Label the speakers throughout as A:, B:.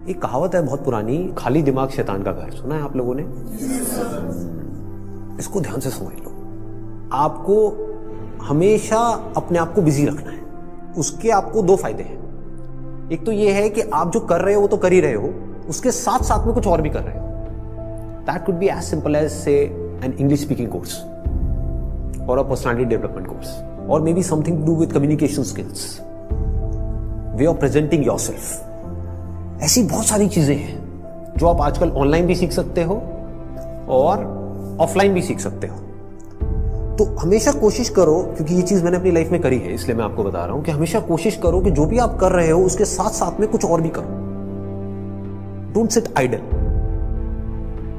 A: एक कहावत है बहुत पुरानी, खाली दिमाग शैतान का घर। सुना है आप लोगों ने? इसको ध्यान से समझ लो। आपको हमेशा अपने आप को बिजी रखना है। उसके आपको दो फायदे हैं। एक तो ये है कि आप जो कर रहे हो वो तो कर ही रहे हो, उसके साथ साथ में कुछ और भी कर रहे हो। That could be as simple as say an English speaking course और अ पर्सनालिटी डेवलपमेंट कोर्स, और may be something to do with communication skills, way of presenting yourself. ऐसी बहुत सारी चीजें हैं जो आप आजकल ऑनलाइन भी सीख सकते हो और ऑफलाइन भी सीख सकते हो। तो हमेशा कोशिश करो, क्योंकि ये चीज मैंने अपनी लाइफ में करी है इसलिए मैं आपको बता रहा हूं कि हमेशा कोशिश करो कि जो भी आप कर रहे हो उसके साथ साथ में कुछ और भी करो। Don't sit idle.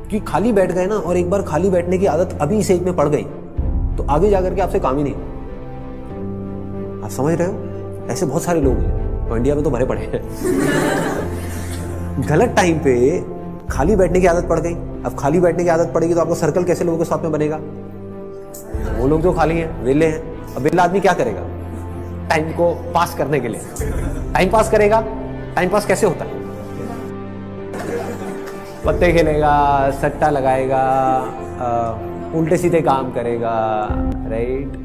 A: कि खाली बैठ गए ना, और एक बार खाली बैठने की आदत अभी इस एज में पड़ गई तो आगे जाकर के आपसे काम ही नहीं। आप समझ रहे हो? ऐसे बहुत सारे लोग हैं और इंडिया में तो भरे पड़े हैं। गलत टाइम पे खाली बैठने की आदत पड़ गई। अब खाली बैठने की आदत पड़ेगी तो आपको सर्कल कैसे लोगों के साथ में बनेगा? वो लोग जो खाली हैं, वेले हैं। अब वेला आदमी क्या करेगा टाइम को पास करने के लिए? टाइम पास करेगा। टाइम पास कैसे होता है? पत्ते खेलेगा, सट्टा लगाएगा, उल्टे सीधे काम करेगा। राइट?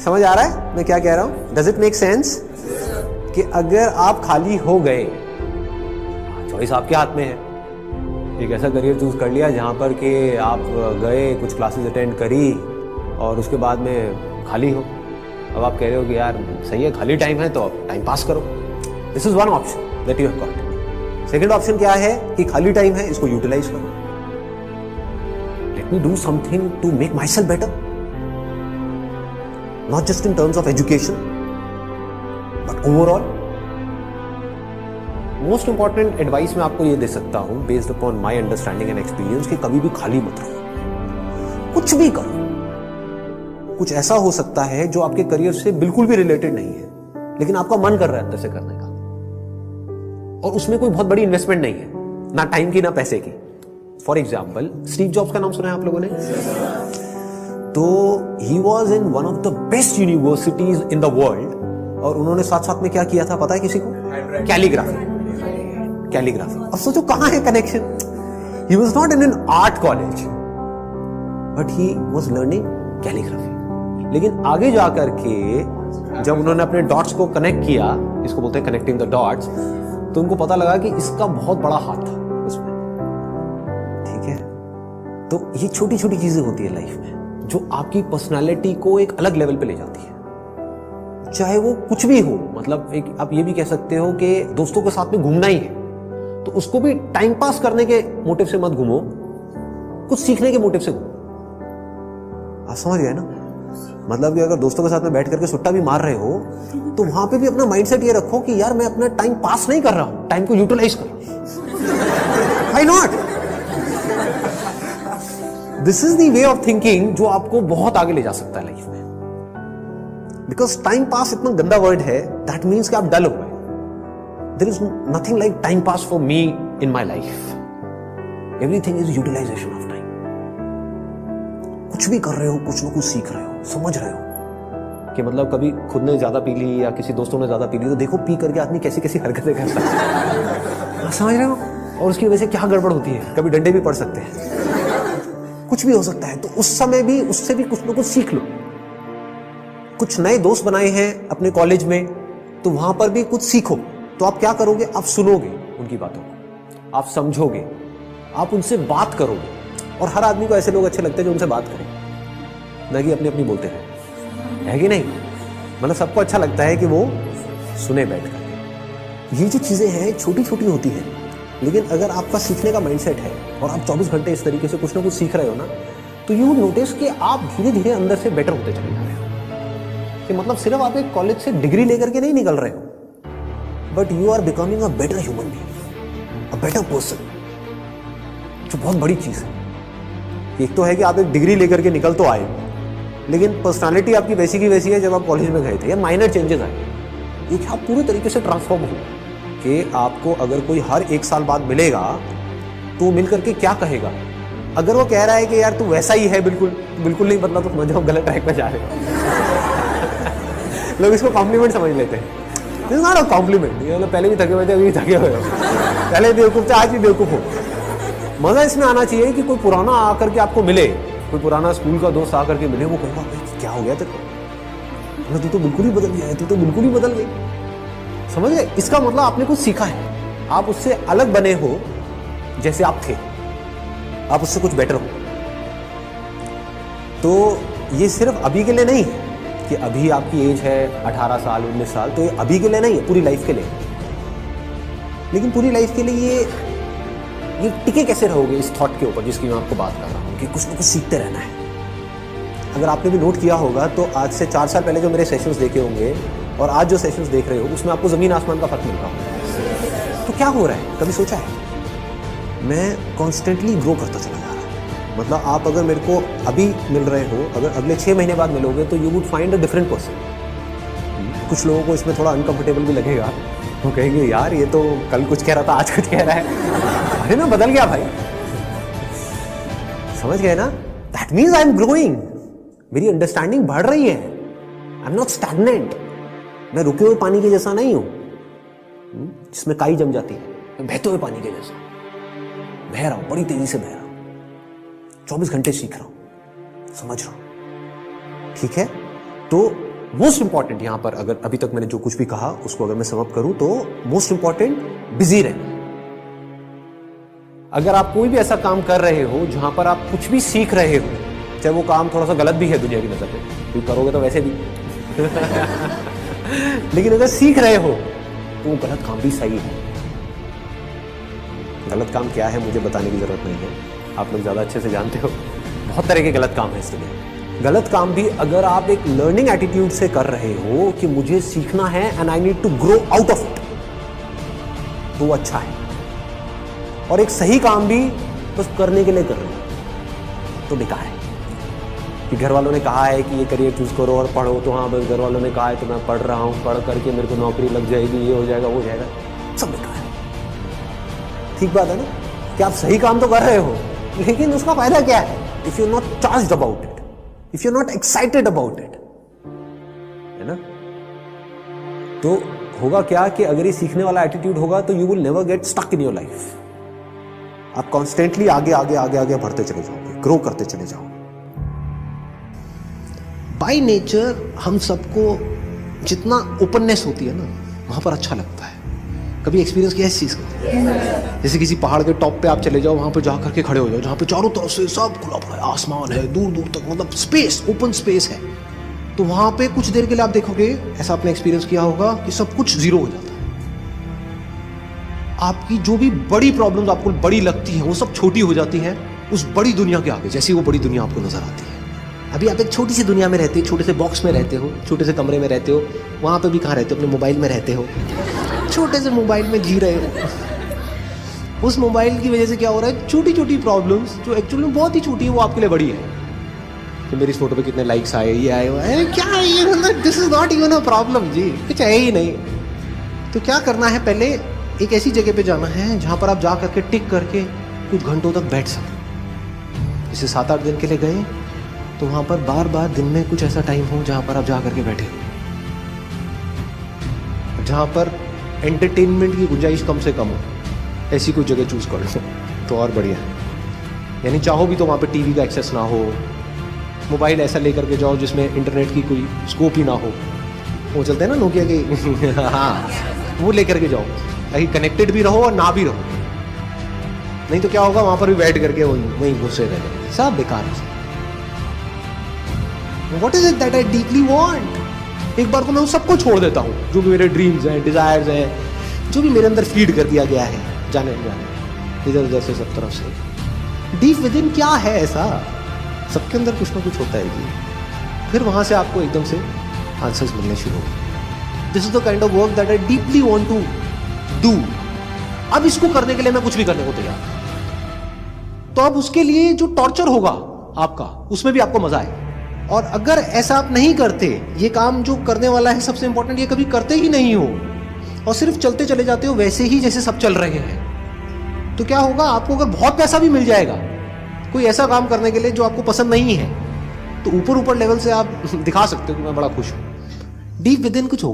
A: समझ आ रहा है मैं क्या कह रहा हूं? Does it make sense? कि अगर आप खाली हो गए, चॉइस आपके हाथ में है। एक ऐसा करियर चूज कर लिया जहां पर कि आप गए, कुछ क्लासेस अटेंड करी और उसके बाद में खाली हो। अब आप कह रहे हो कि यार सही है, खाली टाइम है तो अब टाइम पास करो। This is one option that you have got. Second option क्या है कि खाली टाइम है, इसको यूटिलाइज करो। Let me do something to make myself better, not just in terms of education but overall. Most important advice मैं आपको ये दे सकता हूं based upon my understanding and experience कि कभी भी खाली मत रहो, कुछ भी करो। कुछ ऐसा हो सकता है जो आपके करियर से बिल्कुल भी रिलेटेड नहीं है, लेकिन आपका मन कर रहा है अंदर से करने का, और उसमें कोई बहुत बड़ी इन्वेस्टमेंट नहीं है, ना टाइम की ना पैसे की। फॉर एग्जाम्पल, स्टीव जॉब्स का नाम सुना है आप लोगों ने? तो he was in one of the best universities in the world, और उन्होंने साथ साथ में क्या किया था पता है किसी को? कैलीग्राफी। कैलीग्राफी। अब सोचो कहां है connection? He was not in an art college but he was learning calligraphy. लेकिन आगे जाकर के जब उन्होंने अपने डॉट्स को कनेक्ट किया, इसको बोलते हैं कनेक्टिंग द डॉट्स, तो उनको पता लगा कि इसका बहुत बड़ा हाथ था उसमें। ठीक है? तो ये छोटी छोटी चीजें होती है लाइफ में जो आपकी पर्सनालिटी को एक अलग लेवल पे ले जाती है। चाहे वो कुछ भी हो, मतलब एक आप ये भी कह सकते हो कि दोस्तों के साथ में घूमना ही है तो उसको भी टाइम पास करने के मोटिव से मत घूमो, कुछ सीखने के मोटिव से घूमो। आप समझ गए ना? मतलब कि अगर दोस्तों के साथ में बैठ करके सुट्टा भी मार रहे हो तो वहां पे भी अपना माइंडसेट ये रखो कि यार मैं अपना टाइम पास नहीं कर रहा हूं, टाइम को यूटिलाइज करो। Why not? This is the way of thinking जो आपको बहुत आगे ले जा सकता है लाइफ में। बिकॉज टाइम पास इतना गंदा वर्ड है, दैट मीन्स कि आप डल हो गए। There is nothing like time pass for me in my life. Everything is utilisation of time. कुछ भी कर रहे हो, कुछ ना कुछ सीख रहे हो, समझ रहे हो कि मतलब कभी खुद ने ज्यादा पी ली या किसी दोस्तों ने ज्यादा पी ली तो देखो पी करके आदमी कैसी कैसी हरकतें करता है। समझ रहे हो? और उसकी वजह से क्या गड़बड़ होती है, कभी डंडे भी पड़ सकते हैं, कुछ भी हो सकता है। तो उस समय भी उससे भी कुछ ना कुछ सीख लो। कुछ नए दोस्त बनाए हैं अपने कॉलेज में तो वहां पर भी कुछ सीखो। तो आप क्या करोगे? आप सुनोगे उनकी बातों को, आप समझोगे, आप उनसे बात करोगे। और हर आदमी को ऐसे लोग अच्छे लगते हैं जो उनसे बात करें, ना कि अपनी अपनी बोलते रहे, है कि नहीं? मतलब सबको अच्छा लगता है कि वो सुने बैठ कर। ये जो चीजें हैं छोटी छोटी होती हैं, लेकिन अगर आपका सीखने का माइंडसेट है और आप 24 घंटे इस तरीके से कुछ ना कुछ सीख रहे हो ना, तो यू नोटिस कि आप धीरे धीरे अंदर से बेटर होते चले जा रहे हो। कि मतलब सिर्फ आप एक कॉलेज से डिग्री लेकर के नहीं निकल रहे हो, but you are becoming a better human being, a better person, जो बहुत बड़ी चीज है। एक तो है कि आप एक डिग्री लेकर के निकल तो आए, लेकिन पर्सनालिटी आपकी वैसी की वैसी है जब आप कॉलेज में गए थे, या माइनर चेंजेस आए। एक आप पूरी तरीके से ट्रांसफॉर्म हो कि आपको अगर कोई हर 1 साल बाद मिलेगा तो मिल करके क्या कहेगा? अगर वो कह रहा है कि यार तू वैसा ही है, बिल्कुल बिल्कुल नहीं बदला, तो समझो गलत ट्रैक पर जा रहे हो। लोग इसको कॉम्प्लीमेंट समझ लेते हैं। This is not a compliment. ये मतलब पहले भी थके हुए थे, अभी भी थके हुए हो, पहले बेवकूफ थे, आज भी बेवकूफ हो। मजा इसमें आना चाहिए कि कोई पुराना आकर के आपको मिले, कोई पुराना स्कूल का दोस्त आकर के मिले, वो कहेगा क्या हो गया तेरे को, तू तो बिल्कुल ही बदल गया है, तू तो बिल्कुल ही बदल गई। समझ गए? इसका मतलब आपने कुछ सीखा है, आप उससे अलग बने हो जैसे आप थे, आप उससे कुछ बेटर हो। तो ये सिर्फ अभी के लिए नहीं है कि अभी आपकी एज है 18 साल 19 साल, तो ये अभी के लिए नहीं है, पूरी लाइफ के लिए। लेकिन पूरी लाइफ के लिए ये टिके कैसे रहोगे इस थॉट के ऊपर जिसकी मैं आपको बात कर रहा हूं कि कुछ ना कुछ सीखते रहना है। अगर आपने भी नोट किया होगा तो आज से 4 साल पहले जो मेरे सेशंस देखे होंगे और आज जो सेशंस देख रहे हो उसमें आपको जमीन आसमान का फर्क मिल रहा होगा। तो क्या हो रहा है, कभी सोचा है? मैं कॉन्स्टेंटली ग्रो करता चला जा रहा हूं। मतलब आप अगर मेरे को अभी मिल रहे हो, अगर अगले 6 महीने बाद मिलोगे तो you would find a different person. कुछ लोगों को इसमें थोड़ा अनकंफर्टेबल भी लगेगा, वो कहेंगे यार ये तो कल कुछ कह रहा था आज कुछ कह रहा है, अरे मैं बदल गया भाई। समझ गए ना? That means I am growing, मेरी अंडरस्टैंडिंग बढ़ रही है। आई एम नॉट स्टैग्नेंट, मैं रुके हुए पानी के जैसा नहीं हूं जिसमें काई जम जाती है, मैं बहते हुए पानी के जैसा बह रहा हूं, बड़ी तेजी से बह रहा हूं, 24 घंटे सीख रहा हूं, समझ रहा हूं। ठीक है? तो मोस्ट इंपॉर्टेंट यहां पर, अगर अभी तक मैंने जो कुछ भी कहा उसको अगर मैं समअप करूं तो मोस्ट इंपॉर्टेंट बिजी रहना। अगर आप कोई भी ऐसा काम कर रहे हो जहां पर आप कुछ भी सीख रहे हो, चाहे वो काम थोड़ा सा गलत भी है दुनिया की नजर में, क्योंकि करोगे तो वैसे भी लेकिन अगर सीख रहे हो तो वो गलत काम भी सही है। गलत काम क्या है मुझे बताने की जरूरत नहीं है, आप लोग ज्यादा अच्छे से जानते हो। बहुत तरह के गलत काम है इस दुनिया में। गलत काम भी अगर आप एक लर्निंग एटीट्यूड से कर रहे हो कि मुझे सीखना है and I need to grow out of it, तो वो अच्छा है। और एक सही काम भी बस करने के लिए कर रहे हो तो बेकार है। कि घर वालों ने कहा है कि ये करियर चूज करो और पढ़ो, तो हाँ बस घर वालों ने कहा है तो मैं पढ़ रहा हूं, पढ़ करके मेरे को नौकरी लग जाएगी, ये हो जाएगा वो हो जाएगा, सब बेकार है। ठीक बात है ना कि आप सही काम तो कर रहे हो, लेकिन उसका फायदा क्या है if you not charged about it, if you not excited about it, है ना? तो होगा क्या कि अगर ये सीखने वाला एटीट्यूड होगा तो you will never get stuck in your life. आप कॉन्स्टेंटली आगे आगे आगे आगे बढ़ते चले जाओगे, ग्रो करते चले जाओगे। बाय नेचर हम सबको जितना ओपननेस होती है ना वहां पर अच्छा लगता है। कभी एक्सपीरियंस किया है इस चीज का? जैसे किसी पहाड़ के टॉप पे आप चले जाओ, वहां पे जा करके खड़े हो जाओ, जहां पे चारों तरफ से सब खुला पड़ा है, आसमान है दूर दूर तक, मतलब स्पेस, ओपन स्पेस है। तो वहां पे कुछ देर के लिए आप देखोगे, ऐसा आपने एक्सपीरियंस किया होगा कि सब कुछ जीरो हो जाता है। आपकी जो भी बड़ी प्रॉब्लम्स आपको बड़ी लगती है वो सब छोटी हो जाती है उस बड़ी दुनिया के आगे, जैसी वो बड़ी दुनिया आपको नजर आती है। अभी आप एक छोटी सी दुनिया में रहते हो, छोटे से बॉक्स में रहते हो, छोटे से कमरे में रहते हो, वहां पे भी कहाँ रहते हो? अपने मोबाइल में रहते हो, छोटे से मोबाइल में जी रहे हो। उस मोबाइल की वजह से क्या हो रहा है, छोटी छोटी प्रॉब्लम्स जो एक्चुअली में बहुत ही छोटी है वो आपके लिए बड़ी है। कि मेरी इस फोटो पे कितने लाइक्स आए, ये आए, अरे क्या है ये, मतलब this is not even a problem जी, कुछ है ही नहीं। तो क्या करना है, पहले एक ऐसी जगह पे जाना है जहां पर आप जा करके टिक करके कुछ घंटों तक बैठ सकें। जैसे 7-8 दिन के लिए गए तो वहां पर बार बार दिन में कुछ ऐसा टाइम हो जहां पर आप जा करके बैठे हो, जहां पर एंटरटेनमेंट की गुंजाइश कम से कम हो, ऐसी कोई जगह चूज कर लो तो और बढ़िया है। यानी चाहो भी तो वहां पे टीवी का एक्सेस ना हो, मोबाइल ऐसा लेकर के जाओ जिसमें इंटरनेट की कोई स्कोप ही ना हो, वो चलते हैं ना नोकिया के हाँ, वो लेकर के जाओ ताकि कनेक्टेड भी रहो और ना भी रहो। नहीं तो क्या होगा, वहां पर भी बैठ करके वहीं घुसे रहे, सब बेकार है। What is it that I deeply want? एक बार को मैं उन सबको छोड़ देता हूँ जो भी मेरे ड्रीम्स हैं, डिजायर्स हैं, जो भी मेरे अंदर फीड कर दिया गया है जाने इधर उधर से सब तरफ से। डीप विद इन क्या है ऐसा, सबके अंदर कुछ ना कुछ होता है जी। फिर वहां से आपको एकदम से आंसर्स मिलने शुरू हो। This is the kind of work that I deeply want to do. अब इसको करने के लिए मैं कुछ भी करने को तैयार। तो अब उसके लिए जो टॉर्चर होगा आपका, उसमें भी आपको मजा आए। और अगर ऐसा आप नहीं करते, ये काम जो करने वाला है सबसे इंपॉर्टेंट, ये कभी करते ही नहीं हो और सिर्फ चलते चले जाते हो वैसे ही जैसे सब चल रहे हैं, तो क्या होगा, आपको अगर बहुत पैसा भी मिल जाएगा कोई ऐसा काम करने के लिए जो आपको पसंद नहीं है, तो ऊपर ऊपर लेवल से आप दिखा सकते हो कि मैं बड़ा खुश हूं, डीप विद इन कुछ हो